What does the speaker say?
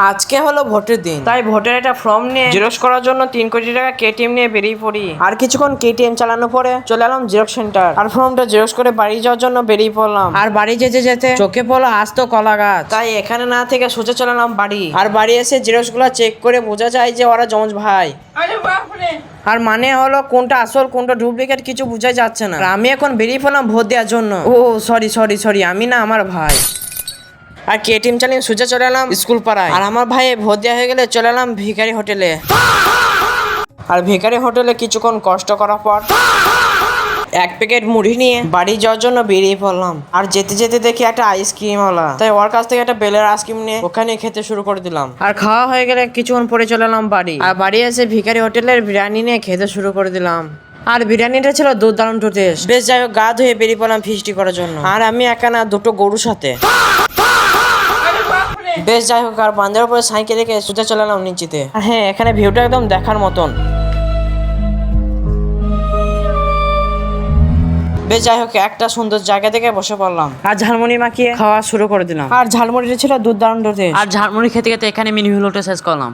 আজকে হলো ভোটের দিন, তাই ভোটের একটা ফর্ম নিয়ে জেরক্স করার জন্য 3 কোটি টাকা কেটিএম নিয়ে বেরিয়ে পড়ি। আর কিছুক্ষণ কেটিএম চালানোর পরে চলে এলাম জেরক্স সেন্টার, আর ফর্মটা জেরক্স করে বাড়ি যাওয়ার জন্য বেরিয়ে পড়লাম। আর বাড়ি যেতে যেতে চোখে পড়লো আস্ত কলা গাছ, তাই এখানে না থেকে সোজা চলে এলাম বাড়ি। আর বাড়ি এসে জেরক্স গুলো চেক করে বোঝা যায় যে ওরা যমজ ভাই। আর মানে হলো কোনটা আসল কোনটা ডুপ্লিকেট কিছু বোঝা যাচ্ছে না। আর আমি এখন বেরিয়ে পড়লাম ভোট দেওয়ার জন্য। ও সরি আমি না, আমার ভাই। আর কেটিএম চালিয়ে সোজা চলে এলাম স্কুল পাড়ায়। আর আমার ভাই ভোট দেওয়া হয়ে গেলে চলে এলাম ভিখারি হোটেলে। আর ভিখারি হোটেলে কিছুক্ষণ কষ্ট করার পর 1 প্যাকেট মুড়ি নিয়ে বাড়ি যাওয়ার জন্য বেরিয়ে পড়লাম। আর যেতে যেতে দেখি একটা আইসক্রিম ওয়ালা, তাই ওর কাছ থেকে একটা বেলের আইসক্রিম নিয়ে ওখানে খেতে শুরু করে দিলাম। আর খাওয়া হয়ে গেলে কিছুক্ষণ পরে চলে এলাম বাড়ি। আর বাড়ি এসে ভিখারি হোটেলের বিরিয়ানি নিয়ে খেতে শুরু করে দিলাম। আর বিরিয়ানিটা ছিল দুর্দান্ত টেস্ট। বেশ যাই হোক, গা ধুয়ে বেরিয়ে পড়লাম ফিস্টি করার জন্য। আর আমি একা না, দুটো গরুর সাথে। বেশ যাই হোক, আর বান্দার উপরে সাইকেল রেখে সোজা চলে এলাম নিচেতে। আর হ্যাঁ, এখানে ভিউটা একদম দেখার মতন। বেশ যাই হোক, একটা সুন্দর জায়গা থেকে বসে পড়লাম আর ঝালমুড়ি মাখিয়ে খাওয়া শুরু করে দিলাম। আর ঝালমুড়িটা ছিল দুর্দান্ত টেস্ট। আর ঝালমুড়ি খেতে খেতে এখানে মিনি ভিডিওটা শেষ করলাম।